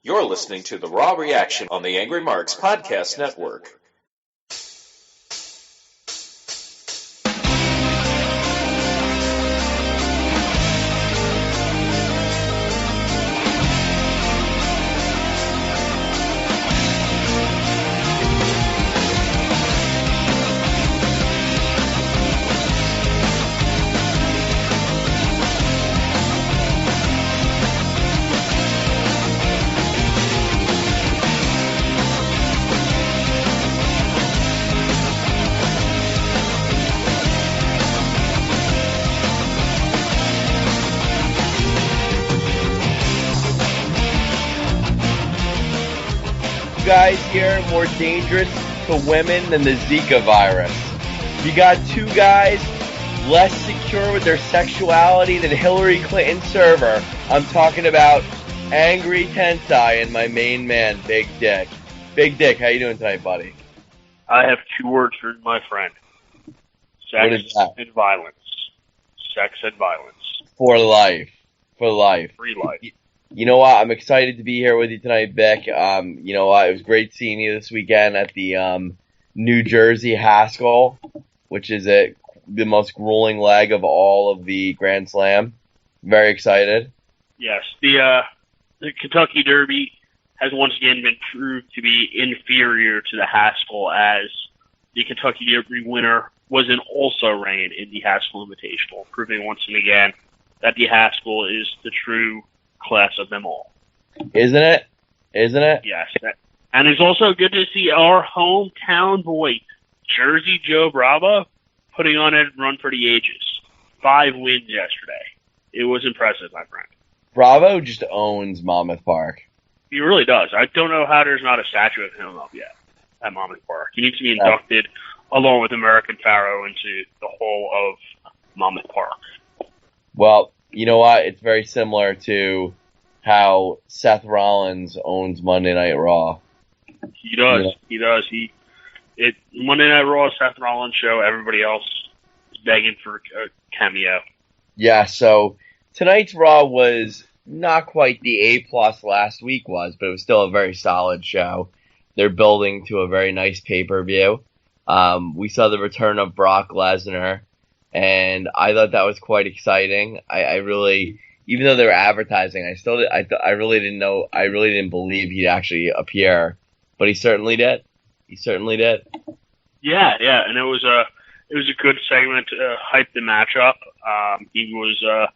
You're listening to The Raw Reaction on the Angry Marks Podcast Network. Guys here more dangerous to women than the Zika virus. You got two guys less secure with their sexuality than Hillary Clinton's server. I'm talking about Angry Tensai and my main man, Big Dick. Big Dick, how you doing tonight, buddy? I have two words for my friend. Sex and violence. Sex and violence. For life. For life. Free life. You know what? I'm excited to be here with you tonight, Beck. You know what? It was great seeing you this weekend at the New Jersey Haskell, which is the most grueling leg of all of the Grand Slam. Very excited. Yes, the Kentucky Derby has once again been proved to be inferior to the Haskell, as the Kentucky Derby winner was an also-ran in the Haskell Invitational, proving once and again that the Haskell is the true class of them all. Isn't it? Isn't it? Yes. And it's also good to see our hometown boy, Jersey Joe Bravo, putting on a run for the ages. 5 wins yesterday. It was impressive, my friend. Bravo just owns Monmouth Park. He really does. I don't know how there's not a statue of him up yet at Monmouth Park. He needs to be inducted along with American Pharaoh into the whole of Monmouth Park. Well, you know what? It's very similar to how Seth Rollins owns Monday Night Raw. He does. Yeah. He does. Monday Night Raw, Seth Rollins show. Everybody else is begging for a cameo. Yeah. So tonight's Raw was not quite the A+ last week was, but it was still a very solid show. They're building to a very nice pay-per-view. We saw the return of Brock Lesnar. And I thought that was quite exciting. I really, even though they were advertising, I really didn't believe he'd actually appear, but he certainly did. He certainly did. Yeah, and it was a good segment to hype the matchup. He was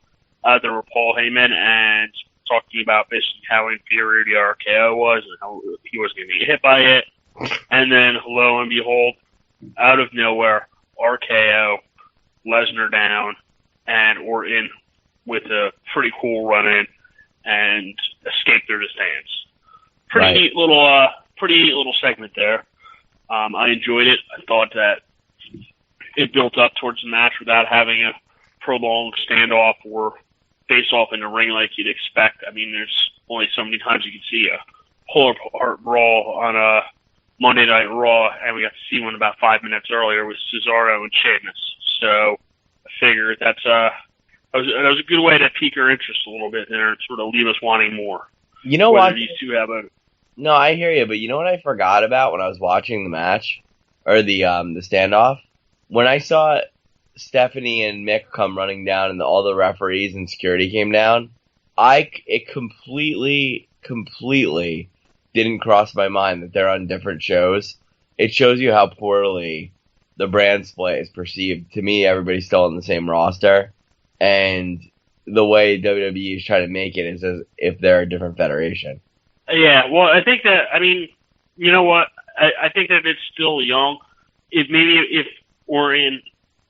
out there with Paul Heyman and talking about basically how inferior the RKO was and how he was going to get hit by it. And then, lo and behold, out of nowhere, RKO, Lesnar down, and Orton with a pretty cool run-in and escape through the stands. Pretty neat little segment there. I enjoyed it. I thought that it built up towards the match without having a prolonged standoff or face-off in the ring like you'd expect. I mean, there's only so many times you can see a pull-apart brawl on a Monday Night Raw, and we got to see one about 5 minutes earlier with Cesaro and Sheamus. So I figured that was a good way to pique our interest a little bit there and sort of leave us wanting more. You know what? These two have No, I hear you, but you know what I forgot about when I was watching the match or the standoff? When I saw Stephanie and Mick come running down and all the referees and security came down, it completely didn't cross my mind that they're on different shows. It shows you how poorly the brand split is perceived. To me, everybody's still on the same roster, and the way WWE is trying to make it is as if they're a different federation. Yeah, well, I think that, I mean, you know what? I think that it's still young. If Orton,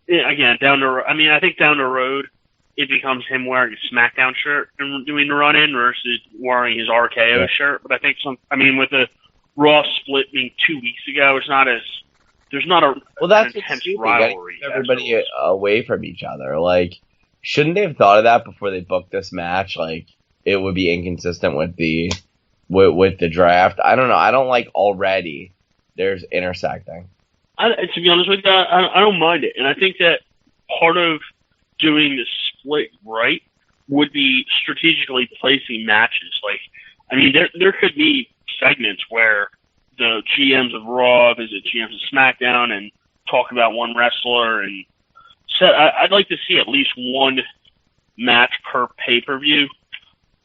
again, I think down the road, it becomes him wearing a SmackDown shirt and doing the run-in versus wearing his RKO shirt. But I think with the Raw split being 2 weeks ago, there's not an intense rivalry. Everybody away from each other. Like, shouldn't they have thought of that before they booked this match? Like, it would be inconsistent with the draft. I don't know. I don't like already there's intersecting. To be honest with you, I don't mind it. And I think that part of doing the split right would be strategically placing matches. Like, I mean, there could be segments where the GMs of Raw visit GMs of SmackDown and talk about one wrestler. And so I'd like to see at least one match per pay-per-view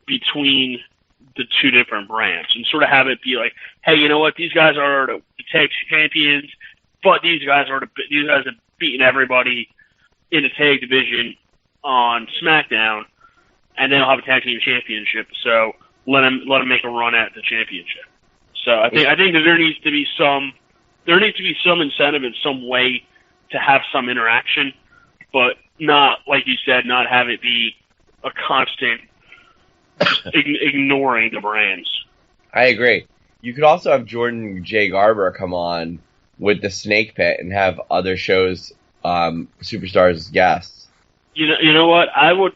between the two different brands and sort of have it be like, hey, you know what? These guys are the tag champions, but these guys have beaten everybody in the tag division on SmackDown, and they'll have a tag team championship. So let them make a run at the championship. So I think that there needs to be some incentive in some way to have some interaction, but not, like you said, not have it be a constant ignoring the brands. I agree. You could also have Jordan J. Garber come on with the Snake Pit and have other shows, superstars as guests. You know what? I would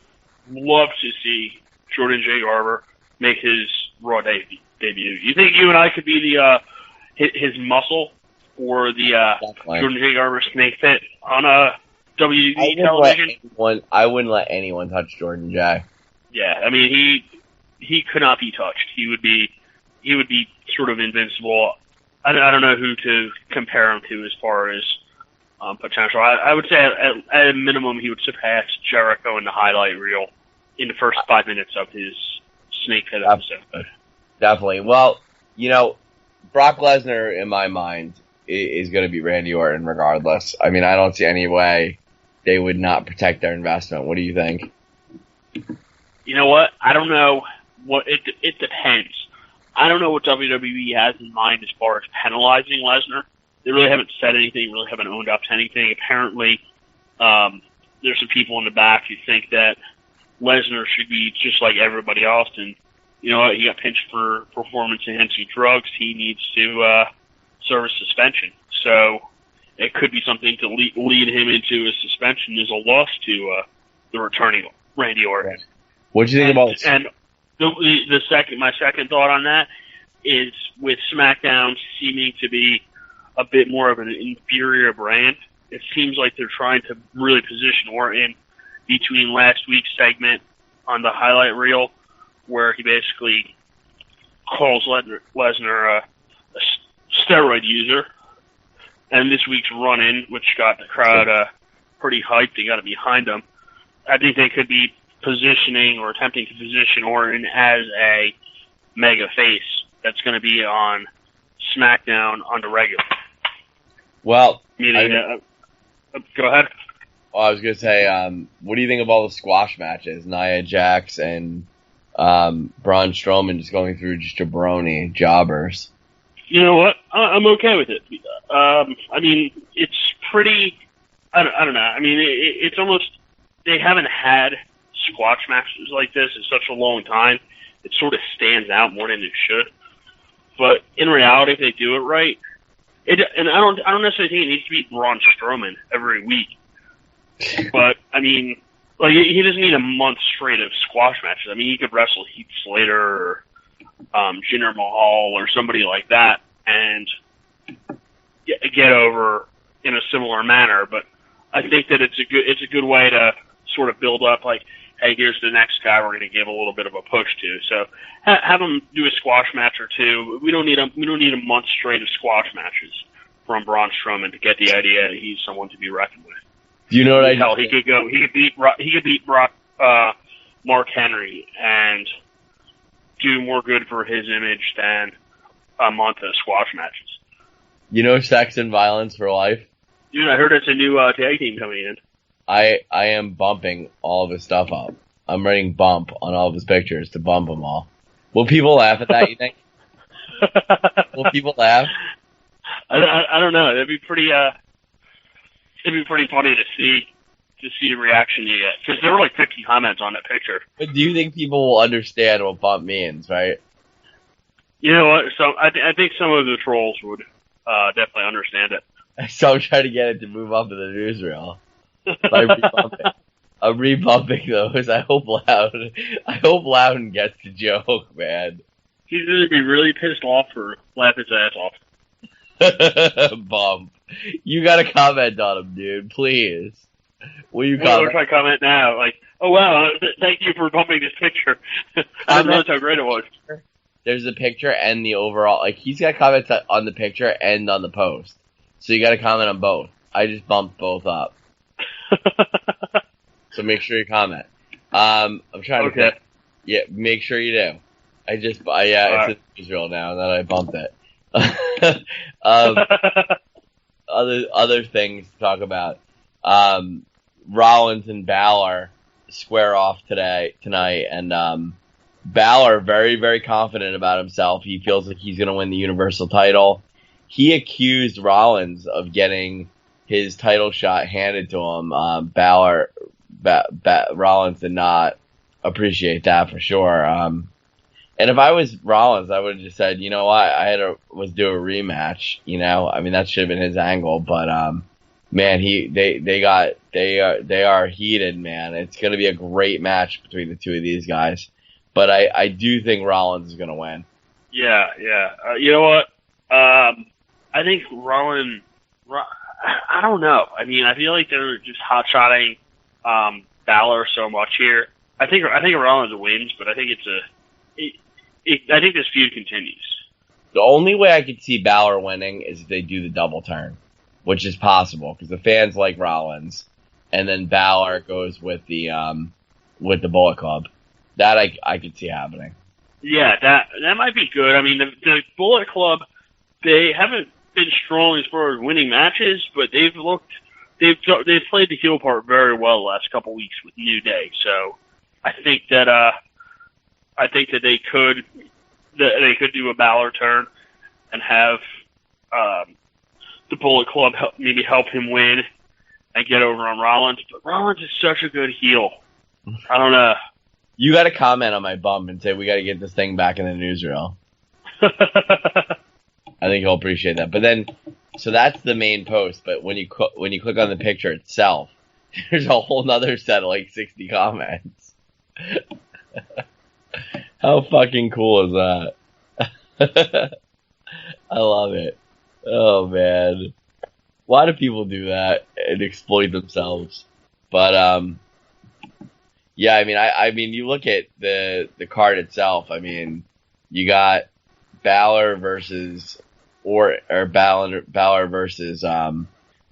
love to see Jordan J. Garber make his Raw debut. You think you and I could be the his muscle for the Jordan J. Garber Snake Pit on a WWE television? I wouldn't let anyone touch Jordan J. Yeah, I mean he could not be touched. He would be sort of invincible. I don't know who to compare him to as far as potential. I would say at a minimum he would surpass Jericho in the highlight reel in the first 5 minutes of his Snake Pit episode. Definitely. Well, Brock Lesnar, in my mind, is going to be Randy Orton regardless. I mean, I don't see any way they would not protect their investment. What do you think? You know what? I don't know. It depends. I don't know what WWE has in mind as far as penalizing Lesnar. They really haven't said anything, really haven't owned up to anything. Apparently, there's some people in the back who think that Lesnar should be just like everybody else, and you know what? He got pinched for performance-enhancing drugs. He needs to serve a suspension. So it could be something to lead him into a suspension as a loss to the returning Randy Orton. What do you think about? And my second thought on that is with SmackDown seeming to be a bit more of an inferior brand, it seems like they're trying to really position Orton between last week's segment on the highlight reel, where he basically calls Lesnar a steroid user, and this week's run-in, which got the crowd pretty hyped. They got it behind them. I think they could be positioning or attempting to position Orton as a mega face that's going to be on SmackDown on the regular. Well, go ahead. Well, I was going to say, what do you think of all the squash matches? Nia Jax and Braun Strowman just going through just jabroni jobbers. You know what? I'm okay with it. I mean, it's pretty. I don't know. I mean, it's almost they haven't had squash matches like this in such a long time. It sort of stands out more than it should. But in reality, if they do it right, and I don't necessarily think it needs to be Braun Strowman every week. But I mean, like he doesn't need a month straight of squash matches. I mean, he could wrestle Heath Slater or Jinder Mahal or somebody like that and get over in a similar manner. But I think that it's a good way to sort of build up, like, hey, here's the next guy we're going to give a little bit of a push to. So have him do a squash match or two. We don't need a month straight of squash matches from Braun Strowman to get the idea that he's someone to be reckoned with. Do you know what Hell, he could beat Mark Henry and do more good for his image than a month of squash matches. You know, sex and violence for life. Dude, I heard it's a new tag team coming in. I am bumping all of his stuff up. I'm writing bump on all of his pictures to bump them all. Will people laugh at that, you think? Will people laugh? I don't know. It'd be pretty funny to see the reaction you get. Because there were like 50 comments on that picture. But do you think people will understand what bump means, right? You know what? So I think some of the trolls would definitely understand it. So I'm trying to get it to move up in the newsreel. By rebumping. I'm rebumping those. I hope Loudon gets the joke, man. He's going to be really pissed off or laugh his ass off. Bump. You gotta comment on him, dude. Please. Will you comment? What if I comment now? Like, oh wow, thank you for bumping this picture. I didn't realize how great it was. there's the picture and the overall. Like, he's got comments on the picture and on the post. So you got to comment on both. I just bumped both up. So make sure you comment. I'm trying to think. Yeah, make sure you do. It's in Israel now that I bumped it. Other things to talk about. Rollins and Balor square off tonight, and Balor very, very confident about himself. He feels like he's going to win the Universal title. He accused Rollins of getting his title shot handed to him. Rollins did not appreciate that for sure. And if I was Rollins, I would have just said, you know what, was due a rematch. You know, I mean, that should have been his angle, but man, they are heated, man. It's going to be a great match between the two of these guys. But I do think Rollins is going to win. Yeah. You know what? I think Rollins. I don't know. I mean, I feel like they're just hot-shotting Balor so much here. I think Rollins wins, but I think I think this feud continues. The only way I could see Balor winning is if they do the double turn, which is possible because the fans like Rollins, and then Balor goes with the Bullet Club. That I could see happening. Yeah, that might be good. I mean, the Bullet Club, they haven't been strong as far as winning matches, but they've played the heel part very well the last couple weeks with New Day. So I think that they could do a Balor turn and have the Bullet Club help him win and get over on Rollins. But Rollins is such a good heel. I don't know. You got to comment on my bump and say we got to get this thing back in the newsreel. I think he'll appreciate that. But then, so that's the main post. But when you click on the picture itself, there's a whole nother set of like 60 comments. How fucking cool is that? I love it. Oh man, why do people do that and exploit themselves? But yeah, I mean, you look at the card itself. I mean, you got Balor versus Balor versus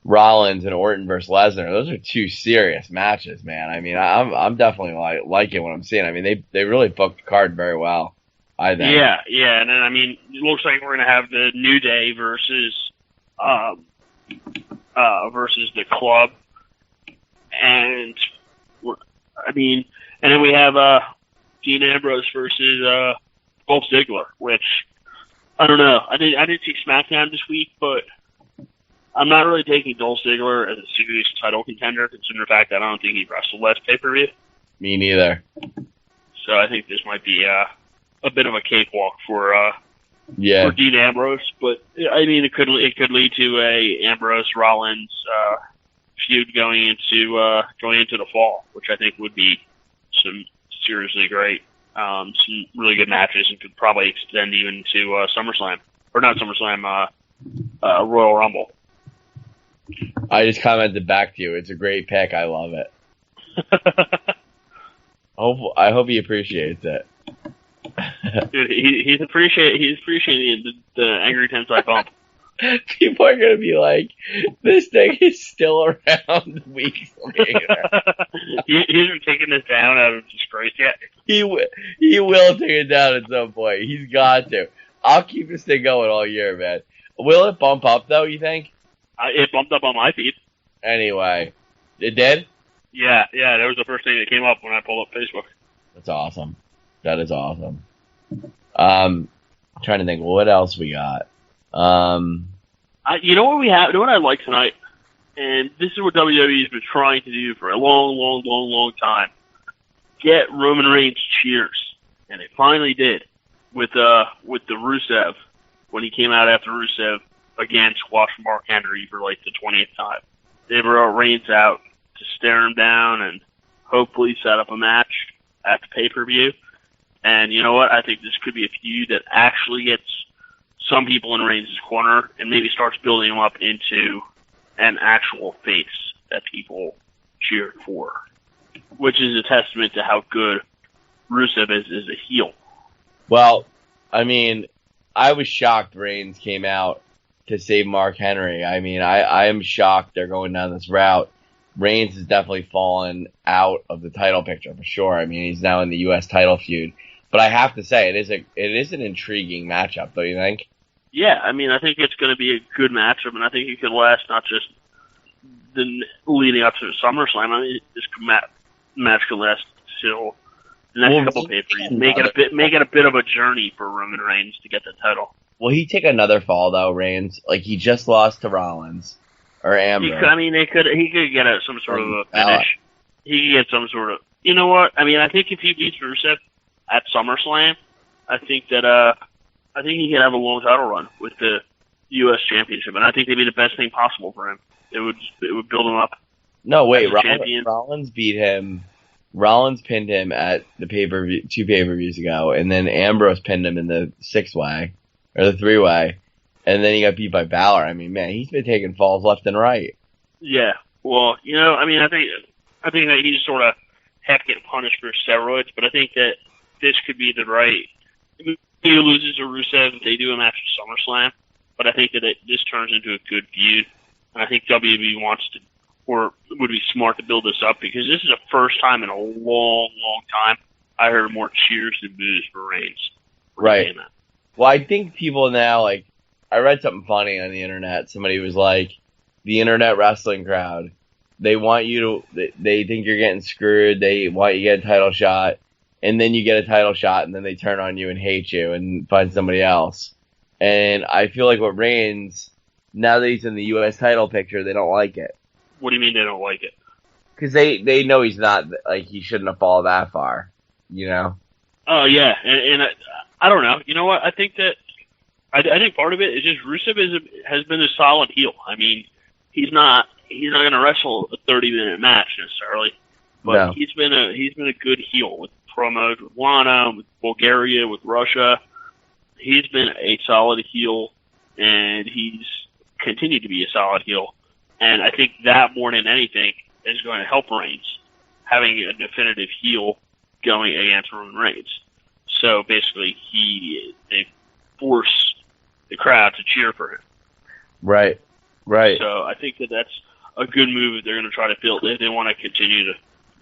Rollins and Orton versus Lesnar. Those are two serious matches, man. I mean, I'm definitely liking what I'm seeing. I mean, they really booked the card very well, I think. Yeah, and then I mean, it looks like we're gonna have the New Day versus the Club, and I mean, and then we have Dean Ambrose versus Dolph Ziggler, which I don't know. I didn't see SmackDown this week, but I'm not really taking Dolph Ziggler as a serious title contender, considering the fact that I don't think he wrestled last pay-per-view. Me neither. So I think this might be a bit of a cakewalk for Dean Ambrose. But I mean, it could lead to a Ambrose Rollins feud going into the fall, which I think would be some seriously great, some really good matches, and could probably extend even to SummerSlam, or not SummerSlam, Royal Rumble. I just commented back to you. It's a great pick. I love it. I hope he appreciates it. Dude, he's appreciating the Angry Tensai bump. People are gonna be like, "This thing is still around weeks later." He hasn't taken this down out of disgrace yet. He will take it down at some point. He's got to. I'll keep this thing going all year, man. Will it bump up though? You think? It bumped up on my feed. Anyway, it did? Yeah, that was the first thing that came up when I pulled up Facebook. That's awesome. That is awesome. I'm trying to think what else we got. You know what we have? You know what I like tonight? And this is what WWE's been trying to do for a long time. Get Roman Reigns cheers. And they finally did. With the Rusev, when he came out after Rusev again squashed Mark Henry for like the 20th time. They brought Reigns out to stare him down and hopefully set up a match at the pay-per-view. And you know what? I think this could be a feud that actually gets some people in Reigns' corner and maybe starts building him up into an actual face that people cheered for, which is a testament to how good Rusev is as a heel. Well, I mean, I was shocked Reigns came out to save Mark Henry. I mean, I am shocked they're going down this route. Reigns has definitely fallen out of the title picture for sure. I mean, he's now in the U.S. title feud. But I have to say, it is an intriguing matchup, don't you think? Yeah, I mean, I think it's going to be a good matchup, and I think it could last not just leading up to SummerSlam. I mean, this match could last till the next couple pay-per-views. Make it a bit of a journey for Roman Reigns to get the title. Will he take another fall though, Reigns? Like he just lost to Rollins or Ambrose. He could get some sort of a finish. He could get some sort of. You know what? I mean, I think if he beats Rusev at SummerSlam, I think he could have a long title run with the U.S. Championship, and I think they'd be the best thing possible for him. It would build him up. No, wait, Rollins beat him. Rollins pinned him at the pay-per-view 2 pay-per-views ago, and then Ambrose pinned him in the 6-way or the 3-way, and then he got beat by Balor. I mean, man, he's been taking falls left and right. Yeah, well, I mean, I think that he's sort of half getting punished for steroids, but I think that this could be the right. He loses to Rusev, they do a match at SummerSlam, but I think that this turns into a good feud. And I think WWE wants to, or would be smart to build this up because this is the first time in a long, long time I heard more cheers than boos for Reigns. Right. Well, I think people now, like, I read something funny on the internet. Somebody was like, the internet wrestling crowd, they want you to, they think you're getting screwed. They want you to get a title shot. And then you get a title shot, and then they turn on you and hate you and find somebody else. And I feel like with Reigns, now that he's in the U.S. title picture, they don't like it. What do you mean they don't like it? Because they know he's not, like, he shouldn't have fallen that far, you know? Oh, yeah. And I don't know. You know what? I think that, I think part of it is just Rusev has been a solid heel. I mean, he's not going to wrestle a 30-minute match necessarily, but no. He's been a good heel with promos with Lana, with Bulgaria, with Russia. He's been a solid heel, and he's continued to be a solid heel. And I think that more than anything is going to help Reigns, having a definitive heel going against Roman Reigns. So basically, they force the crowd to cheer for him. Right. So I think that that's a good move if they're going to try to build it. They want to continue to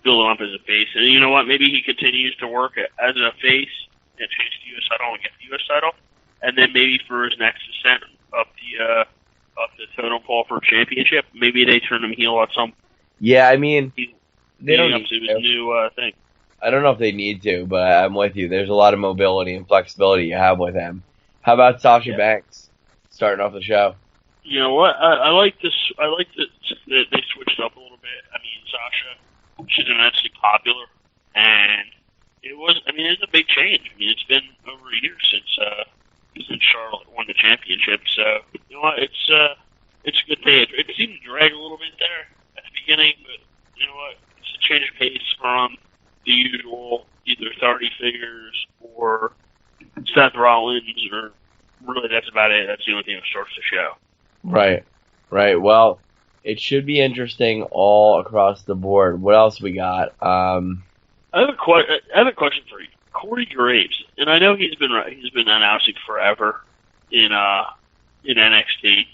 build him up as a face. And you know what? Maybe he continues to work as a face and chase the U.S. title and get the U.S. title. And then maybe for his next ascent up the totem pole for championship, maybe they turn him heel at some. Yeah, I mean, they don't up to his new thing. I don't know if they need to, but I'm with you. There's a lot of mobility and flexibility you have with him. How about Sasha Banks starting off the show? You know what? I like this. I like that they switched up a little bit. I mean, Sasha, she's immensely popular, and it's a big change. I mean, it's been over a year since Charlotte won the championship. So you know what? It's a good thing. It seemed to drag a little bit there at the beginning, but you know what? It's a change of pace from the usual either 30 figures or Seth Rollins, or really that's about it. That's the only thing that starts the show. Right. Well, it should be interesting all across the board. What else we got? I have a question for you, Corey Graves, and I know he's been announcing forever in NXT.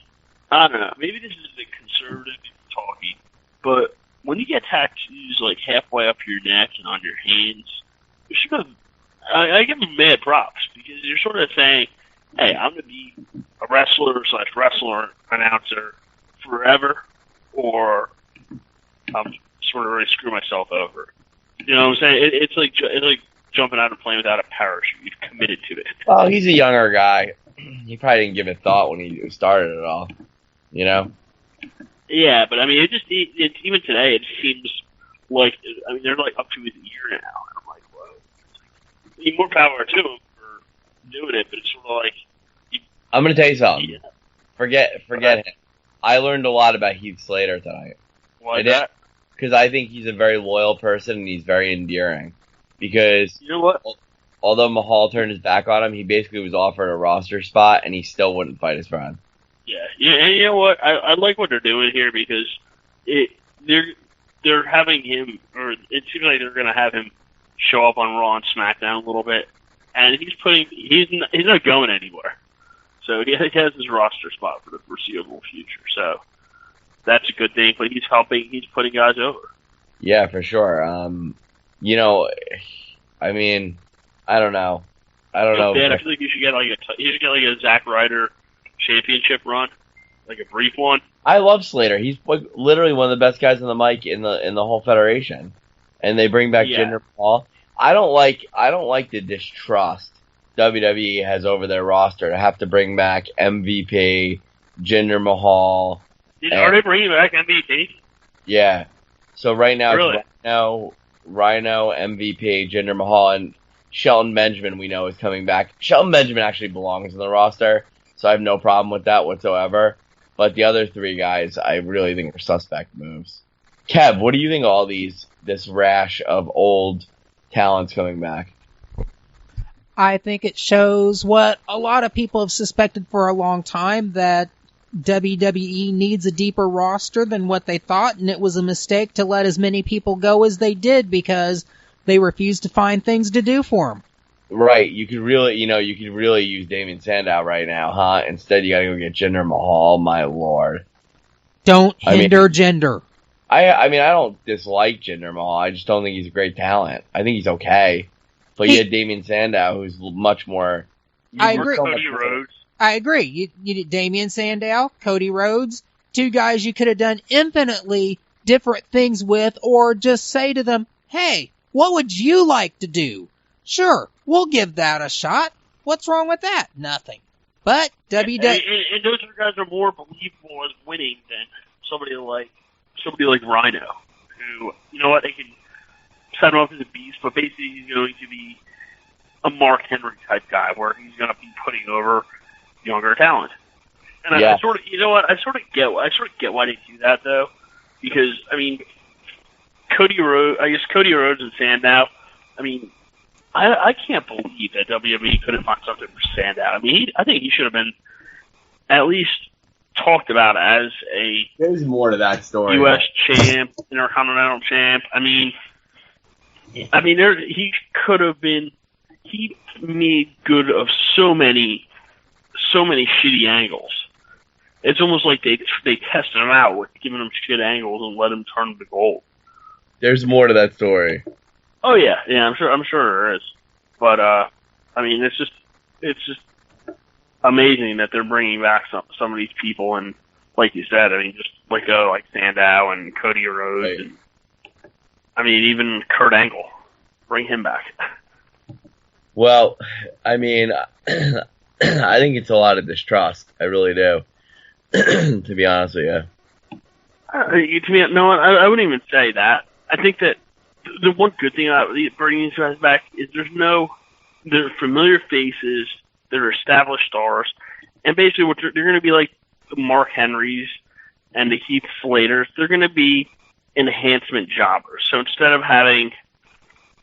I don't know. Maybe this is a bit conservative talking, but when you get tattoos like halfway up your neck and on your hands, you sort of, I give him mad props because you're sort of saying, hey, I'm going to be a wrestler announcer forever, or I'm sort of ready to screw myself over. You know what I'm saying? It's like jumping out of a plane without a parachute. You've committed to it. Well, he's a younger guy. He probably didn't give it thought when he started it all. You know? Yeah, but I mean, it's even today, it seems like, I mean, they're like up to his ear now. And I'm like, whoa. I mean, more power to him for doing it, but it's sort of like. I'm going to tell you something. Yeah. Forget him. I learned a lot about Heath Slater tonight. Why that? Because I think he's a very loyal person and he's very endearing. Because you know what? Although Mahal turned his back on him, he basically was offered a roster spot and he still wouldn't fight his friend. Yeah, and you know what? I like what they're doing here because they're having him, or it seems like they're going to have him show up on Raw and SmackDown a little bit, and he's not going anywhere. So he has his roster spot for the foreseeable future. So that's a good thing. But he's putting guys over. Yeah, for sure. I mean, I don't know. I feel like you should get like a Zack Ryder championship run, like a brief one. I love Slater. He's like literally one of the best guys on the mic in the whole federation. And they bring back Jinder Mahal. I don't like the distrust WWE has over their roster to have to bring back MVP, Jinder Mahal. Are they bringing back MVP? Yeah. So right now really? it's Rhino, MVP, Jinder Mahal, and Shelton Benjamin we know is coming back. Shelton Benjamin actually belongs in the roster, so I have no problem with that whatsoever. But the other three guys, I really think are suspect moves. Kev, what do you think of all this rash of old talents coming back? I think it shows what a lot of people have suspected for a long time, that WWE needs a deeper roster than what they thought, and it was a mistake to let as many people go as they did because they refused to find things to do for them. Right, you could really use Damien Sandow right now, huh? Instead, you gotta go get Jinder Mahal. My lord, don't hinder gender. I don't dislike Jinder Mahal. I just don't think he's a great talent. I think he's okay, but you had Damien Sandow, who's much more. I agree. Cody Rhodes. I agree. You did Damien Sandow, Cody Rhodes, two guys you could have done infinitely different things with, or just say to them, "Hey, what would you like to do?" Sure, we'll give that a shot. What's wrong with that? Nothing. But WWE... And those guys are more believable as winning than somebody like Rhino, who, you know what, they can set him up as a beast, but basically he's going to be a Mark Henry type guy, where he's going to be putting over younger talent. And I sort of get why they do that, though, because, I mean, Cody Rhodes and Sandow, I mean, I can't believe that WWE couldn't find something for Sandow. I mean, I think he should have been at least talked about as a There's more to that story. U.S. champ, Intercontinental champ. I mean, he could have been. He made good of so many shitty angles. It's almost like they tested him out with giving him shit angles and let him turn them to gold. There's more to that story. Oh yeah, I'm sure there is. But I mean, it's just amazing that they're bringing back some of these people, and like you said, I mean, just like Sandow and Cody Rhodes, right. And I mean, even Kurt Angle, bring him back. Well, I mean, I think it's a lot of distrust. I really do, to be honest with you. To me, no, I wouldn't even say that. I think that the one good thing about bringing these guys back is they're familiar faces, they're established stars, and basically they're going to be like the Mark Henrys and the Heath Slaters. They're going to be enhancement jobbers. So instead of having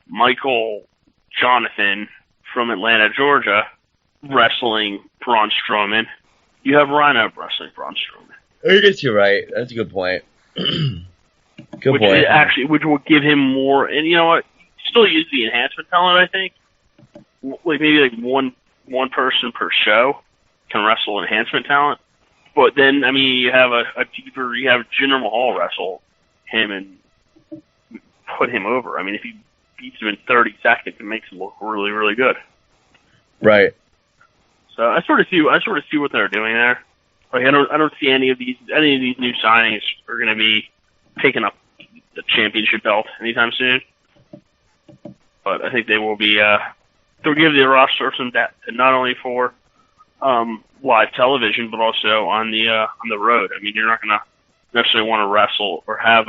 Michael Jonathan from Atlanta, Georgia, wrestling Braun Strowman, you have Rhino wrestling Braun Strowman. I guess you're right. That's a good point. Good point. Which will give him more, and you know what? Still use the enhancement talent, I think. Like maybe one person per show can wrestle enhancement talent. But then, I mean, you have you have Jinder Mahal wrestle him and put him over. I mean, if he beats him in 30 seconds, it makes him look really, really good. Right. So I sort of see what they're doing there. Like I don't see any of these new signings are going to be taking up the championship belt anytime soon. But I think they will be. They'll give the roster some depth, and not only for live television, but also on the road. I mean, you're not going to necessarily want to wrestle or have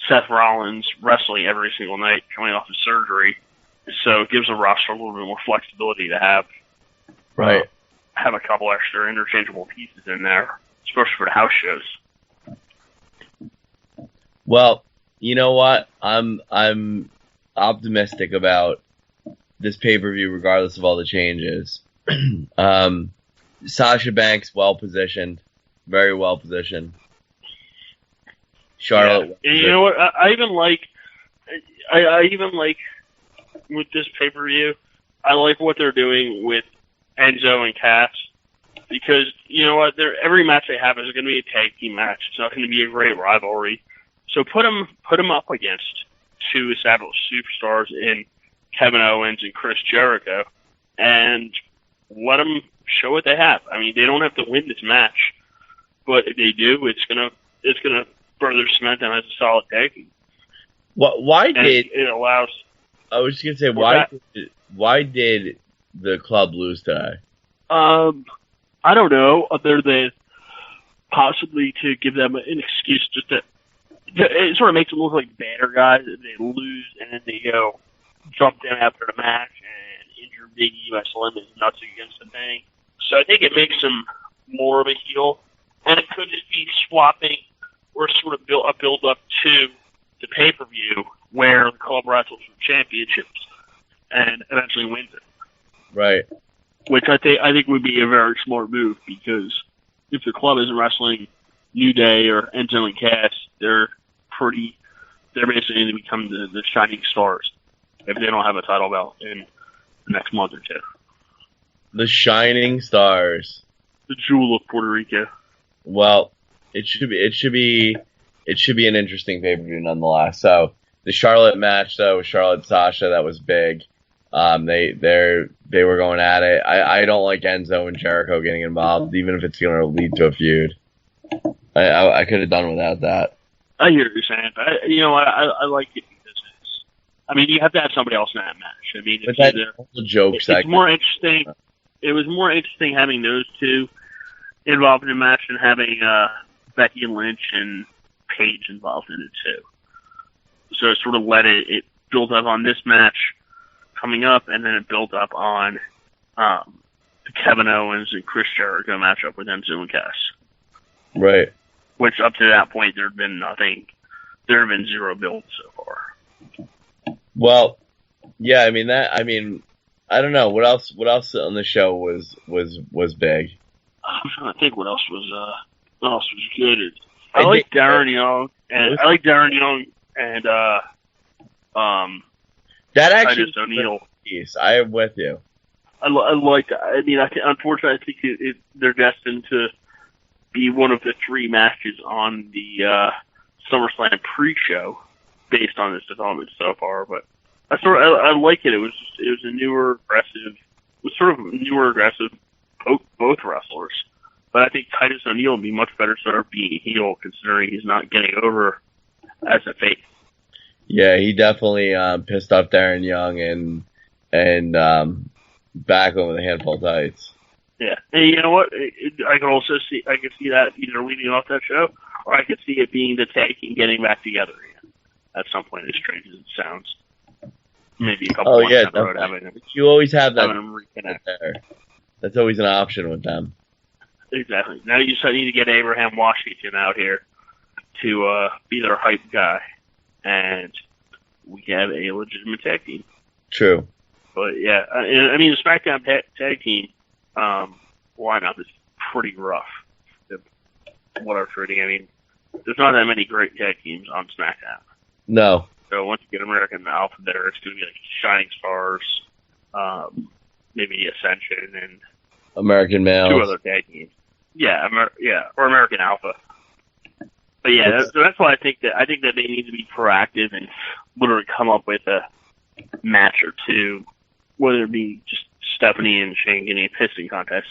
Seth Rollins wrestling every single night coming off of surgery. So it gives the roster a little bit more flexibility to have have a couple extra interchangeable pieces in there, especially for the house shows. Well, you know what? I'm optimistic about this pay-per-view, regardless of all the changes. Sasha Banks, well positioned, very well positioned. Charlotte, yeah. And you know what? I even like with this pay-per-view I like what they're doing with Enzo and Cass because you know what? Every match they have is going to be a tag team match. It's not going to be a great rivalry. So put them up against two established superstars in Kevin Owens and Chris Jericho, and let them show what they have. I mean, they don't have to win this match, but if they do, it's gonna further cement them as a solid tag team. Why did it allows? I was just gonna say why did the club lose today? I don't know, other than possibly to give them an excuse just to it sort of makes them look like banner guys if they lose and then they go jump them after the match and injure Big E by slamming his nuts against the thing. So I think it makes them more of a heel, and it could just be swapping or sort of a build up to the pay-per-view where the club wrestles for championships and eventually wins it. Right. Which I think would be a very smart move, because if the club isn't wrestling New Day or Enzo and Cass, they're basically going to become the shining stars if they don't have a title belt in the next month or two. The shining stars. The jewel of Puerto Rico. Well, it should be an interesting pay-per-view nonetheless. So the Charlotte match though, with Charlotte and Sasha, that was big. They were going at it. I don't like Enzo and Jericho getting involved, even if it's going to lead to a feud. I could have done without that. I hear what you're saying, but I like it because you have to have somebody else in that match. I mean, but that's the joke segment. It's more interesting. It was more interesting having those two involved in the match than having Becky Lynch and Paige involved in it too. So it sort of let it build up on this match coming up, and then it built up on the Kevin Owens and Chris Jericho matchup with Enzo and Cass. Right. Which up to that point there have been zero builds so far. Well, yeah, I don't know what else on the show was big. I'm trying to think what else was good. I like Darren Young and that actually Titus O'Neil. Piece. I am with you. I like that. Unfortunately, I think they're destined to be one of the three matches on the SummerSlam pre-show based on this development so far. But I like it. It was a newer, aggressive. It was sort of newer, aggressive both wrestlers. But I think Titus O'Neil would be much better served being heel, considering he's not getting over as a face. Yeah, he definitely pissed off Darren Young and Backlund with a handful of tights. Yeah, and you know what? I could see that either leading off that show, or I could see it being the tag team getting back together again at some point. As strange as it sounds, maybe a couple months down the road, having them. You always have that reconnect there. That's always an option with them. Exactly. Now you just need to get Abraham Washington out here to be their hype guy, and we have a legitimate tag team. True. But yeah, the SmackDown tag team lineup is pretty rough. What I'm treating, there's not that many great tag teams on SmackDown. No. So once you get American Alpha there, it's going to be like Shining Stars, maybe Ascension, and American Males. Two other tag teams. Yeah, or American Alpha. But yeah, that's why I think that they need to be proactive and literally come up with a match or two, whether it be just Stephanie and Shane getting a pissing contest.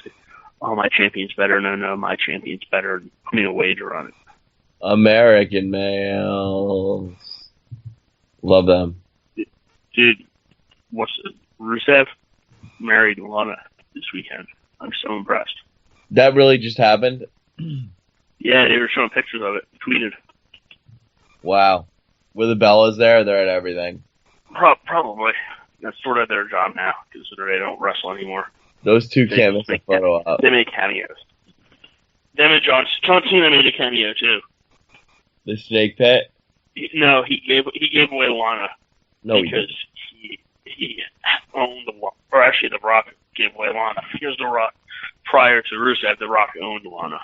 Oh, my champion's better. No, my champion's better. Putting a wager on it. American Males. Love them. Dude, Rusev married Lana this weekend. I'm so impressed. That really just happened? Yeah, they were showing pictures of it. Tweeted. Wow. Were the Bellas there? They're at everything. Probably. That's sort of their job now, considering they don't wrestle anymore. Those two can't miss a photo up. They make cameos. Them and John Cena made a cameo too. The Snake Pit? No, he gave away Lana. No, because he owned or actually The Rock gave away Lana. Because The Rock, prior to Rusev, The Rock owned Lana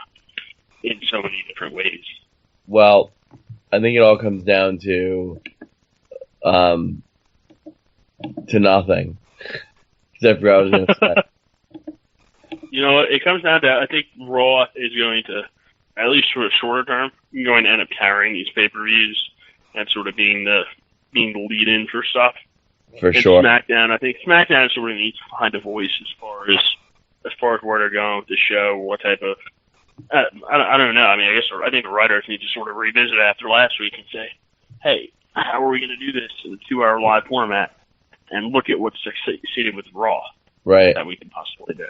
in so many different ways. Well, I think it all comes down to nothing. Except for I was going to say. You know what? It comes down to, I think Raw is going to, at least for a shorter term, going to end up carrying these pay-per-views and sort of being the lead-in for stuff. For and sure. SmackDown, I think SmackDown sort of needs to find a voice as far as where they're going with the show, what type of. I don't know. I mean, I think the writers need to sort of revisit after last week and say, hey, how are we going to do this in a 2-hour live format? And look at what's succeeded with Raw. Right. That we can possibly do.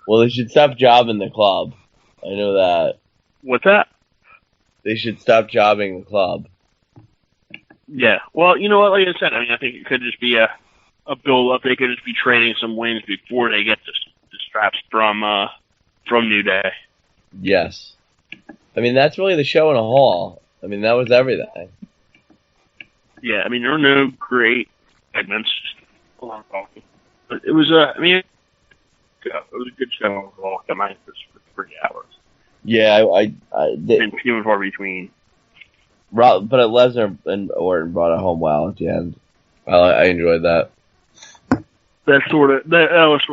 Well, they should stop jobbing the club. I know that. What's that? They should stop jobbing the club. Yeah. Well, you know what? Like I said, I mean, I think it could just be a build-up. They could just be trading some wins before they get the straps from New Day. Yes. I mean, that's really the show in a whole. I mean, that was everything. Yeah, I mean, there were no great segments, just a lot of talking. But it was, it was a good show overall. I mean, for 3 hours. Yeah, And few and far between. But Lesnar and Orton brought it home well at the end. I enjoyed that. That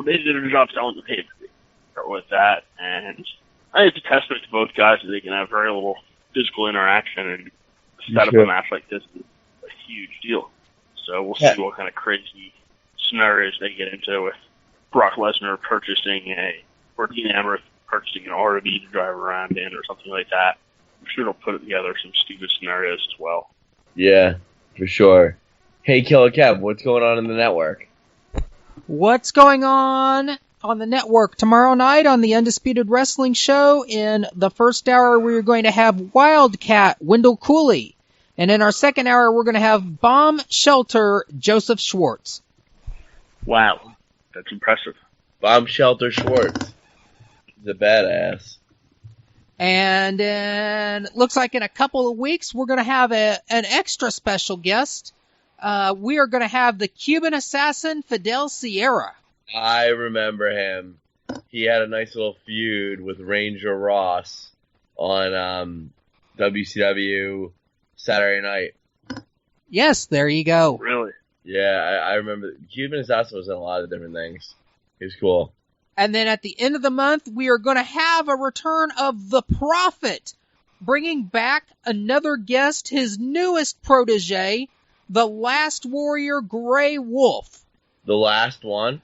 they did a job selling the pay-per-view with that, and I think it's a testament to both guys that they can have very little physical interaction and set up a match like this is a huge deal. So we'll see what kind of crazy scenarios they get into with Brock Lesnar or Dean Ambrose purchasing an RV to drive around in or something like that. I'm sure they'll put together some stupid scenarios as well. Yeah, for sure. Hey, Killer Kev, what's going on in the network? What's going on the network tomorrow night on the Undisputed Wrestling Show? In the first hour, we're going to have Wildcat Wendell Cooley. And in our second hour, we're going to have Bomb Shelter Joseph Schwartz. Wow, that's impressive. Bomb Shelter Schwartz. He's a badass. And then it looks like in a couple of weeks, we're going to have an extra special guest. We are going to have the Cuban assassin Fidel Sierra. I remember him. He had a nice little feud with Ranger Ross on WCW Saturday Night. Yes, there you go. Really? Yeah, I remember. Cuban assassin was in a lot of different things. He was cool. And then at the end of the month, we are going to have a return of the Prophet, bringing back another guest, his newest protege, the Last Warrior Grey Wolf. The last one?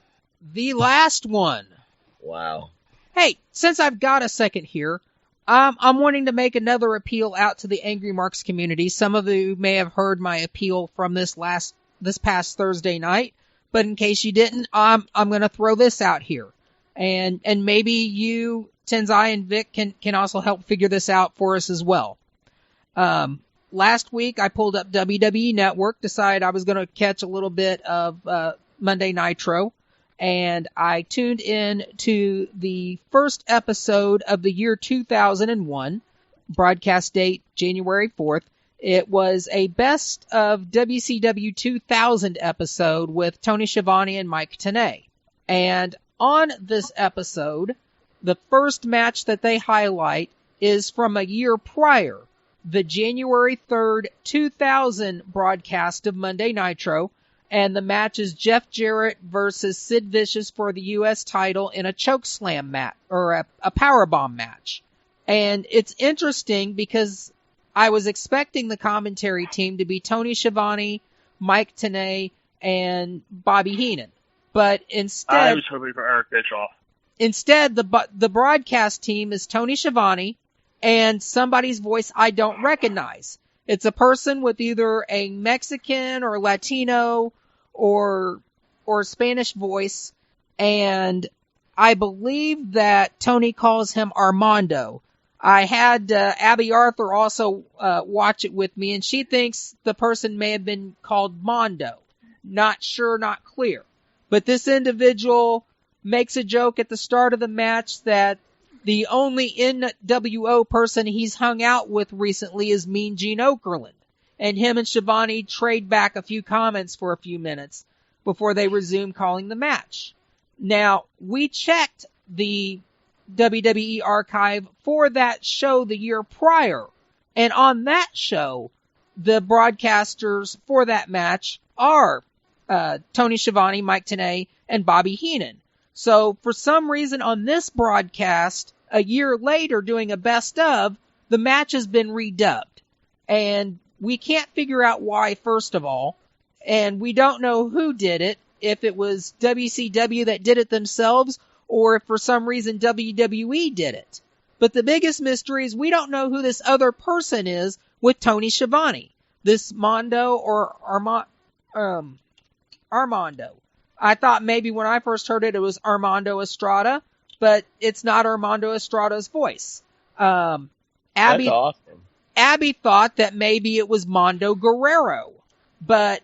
The last one. Wow. Hey, since I've got a second here, I'm wanting to make another appeal out to the Angry Marks community. Some of you may have heard my appeal from this past Thursday night, but in case you didn't, I'm going to throw this out here. And maybe you, Tenzai and Vic, can also help figure this out for us as well. Last week, I pulled up WWE Network, decided I was going to catch a little bit of Monday Nitro, and I tuned in to the first episode of the year 2001, broadcast date January 4th. It was a best of WCW 2000 episode with Tony Schiavone and Mike Tenay. And on this episode, the first match that they highlight is from a year prior, the January 3rd, 2000 broadcast of Monday Nitro, and the match is Jeff Jarrett versus Sid Vicious for the U.S. title in a chokeslam match, or a powerbomb match. And it's interesting because I was expecting the commentary team to be Tony Schiavone, Mike Tenay, and Bobby Heenan. But instead, I was hoping for Eric Bischoff. Instead, the broadcast team is Tony Schiavone and somebody's voice I don't recognize. It's a person with either a Mexican or Latino or Spanish voice, and I believe that Tony calls him Armando. I had Abby Arthur also watch it with me, and she thinks the person may have been called Mondo. Not sure, not clear. But this individual makes a joke at the start of the match that the only NWO person he's hung out with recently is Mean Gene Okerlund. And him and Schiavone trade back a few comments for a few minutes before they resume calling the match. Now, we checked the WWE archive for that show the year prior. And on that show, the broadcasters for that match are Tony Schiavone, Mike Tenay, and Bobby Heenan. So for some reason on this broadcast, a year later doing a best of, the match has been redubbed. And we can't figure out why, first of all. And we don't know who did it, if it was WCW that did it themselves, or if for some reason WWE did it. But the biggest mystery is we don't know who this other person is with Tony Schiavone. This Mondo or Armando. I thought maybe when I first heard it, it was Armando Estrada, but it's not Armando Estrada's voice. That's awesome. Abby thought that maybe it was Mondo Guerrero, but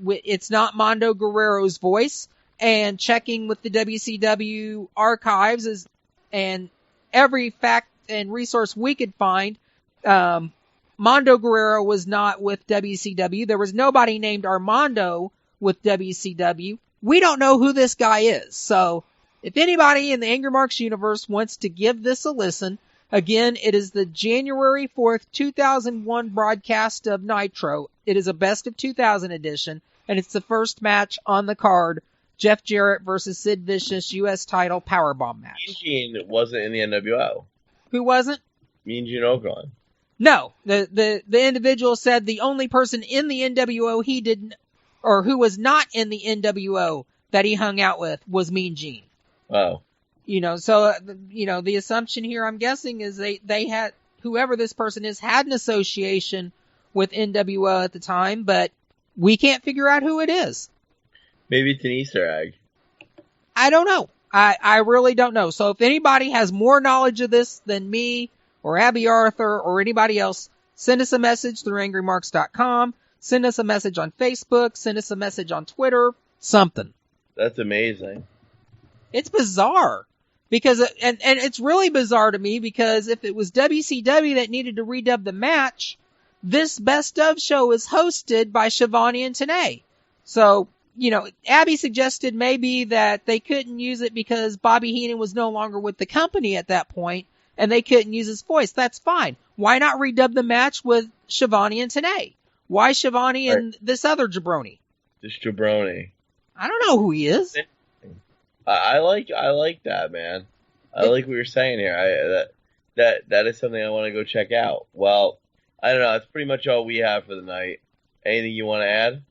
it's not Mondo Guerrero's voice. And checking with the WCW archives and every fact and resource we could find, Mondo Guerrero was not with WCW. There was nobody named Armando with WCW. We don't know who this guy is. So if anybody in the Angry Marks universe wants to give this a listen, again, it is the January 4th, 2001 broadcast of Nitro. It is a best of 2000 edition, and it's the first match on the card, Jeff Jarrett versus Sid Vicious U.S. title powerbomb match. Mean Gene wasn't in the NWO. Who wasn't? Mean Gene Okerlund. No, the individual said the only person in the NWO he didn't, or who was not in the NWO that he hung out with was Mean Gene. Oh. So, the assumption here, I'm guessing, is they had, whoever this person is, had an association with NWO at the time, but we can't figure out who it is. Maybe it's an Easter egg. I don't know. I really don't know. So if anybody has more knowledge of this than me or Abby Arthur or anybody else, send us a message through AngryMarks.com. Send us a message on Facebook. Send us a message on Twitter. Something. That's amazing. It's bizarre. Because, and it's really bizarre to me because if it was WCW that needed to redub the match, this best of show is hosted by Schiavone and Tenay. So, Abby suggested maybe that they couldn't use it because Bobby Heenan was no longer with the company at that point and they couldn't use his voice. That's fine. Why not redub the match with Schiavone and Tenay? Why Schiavone and this other jabroni? This jabroni. I don't know who he is. I like that, man. I like what you're saying here. That is something I want to go check out. Well, I don't know. That's pretty much all we have for the night. Anything you want to add?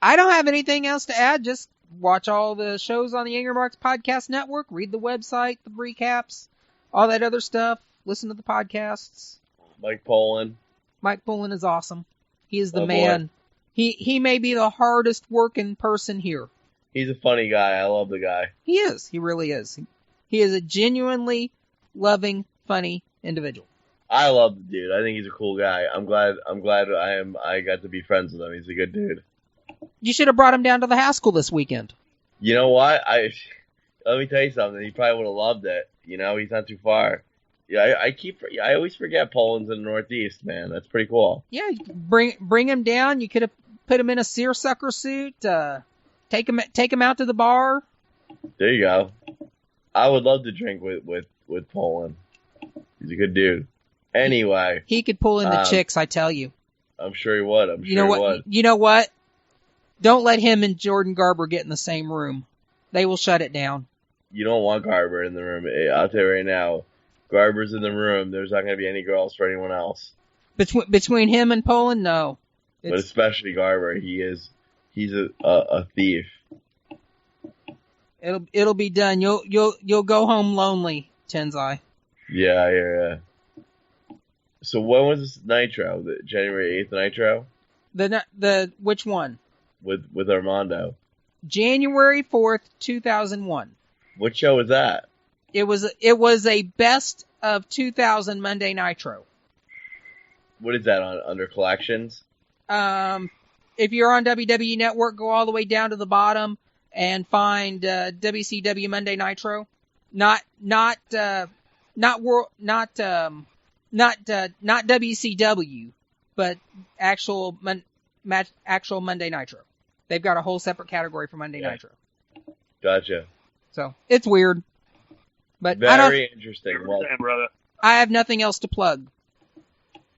I don't have anything else to add. Just watch all the shows on the Angry Marks Podcast Network. Read the website, the recaps, all that other stuff. Listen to the podcasts. Mike Poland. Mike Poland is awesome. He is the Oh, man. boy. He may be the hardest working person here. He's a funny guy. I love the guy. He is. He really is. He is a genuinely loving, funny individual. I love the dude. I think he's a cool guy. I'm glad I got to be friends with him. He's a good dude. You should have brought him down to the Haskell this weekend. You know what? Let me tell you something. He probably would have loved it. He's not too far. Yeah, I always forget Poland's in the Northeast, man. That's pretty cool. Yeah, bring him down. You could have put him in a seersucker suit. Take him out to the bar. There you go. I would love to drink with Poland. He's a good dude. Anyway. He could pull in the chicks, I tell you. I'm sure he would. You know what? Don't let him and Jordan Garber get in the same room. They will shut it down. You don't want Garber in the room. I'll tell you right now. Garber's in the room. There's not going to be any girls for anyone else. Between him and Poland, no. But especially Garber. He's a thief. It'll be done. You'll go home lonely, Tenzai. Yeah. So when was this Nitro? The January 8th Nitro? The which one? With Armando. January 4th, 2001. What show was that? It was a best of 2000 Monday Nitro. What is that under collections? If you're on WWE Network, go all the way down to the bottom and find WCW Monday Nitro. Not WCW, but actual Monday Nitro. They've got a whole separate category for Monday Nitro. Gotcha. So it's weird, but very interesting. Well, brother. I have nothing else to plug.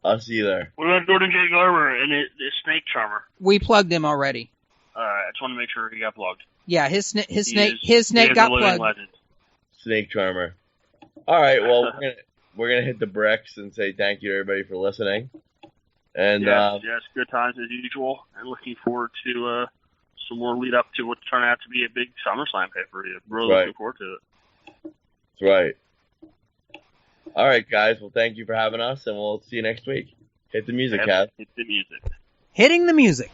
Us either. What about Jordan J. Garber and his snake charmer? We plugged him already. I just want to make sure he got plugged. Yeah, his snake He got is a living plugged. legend. Snake charmer. All right, well, we're gonna hit the bricks and say thank you to everybody for listening. And yes, good times as usual, and looking forward to some more lead up to what's turning out to be a big SummerSlam pay-per-view. Really looking forward to it. That's right. All right, guys. Well, thank you for having us, and we'll see you next week. Hit the music, Cav. Hit the music. Hitting the music.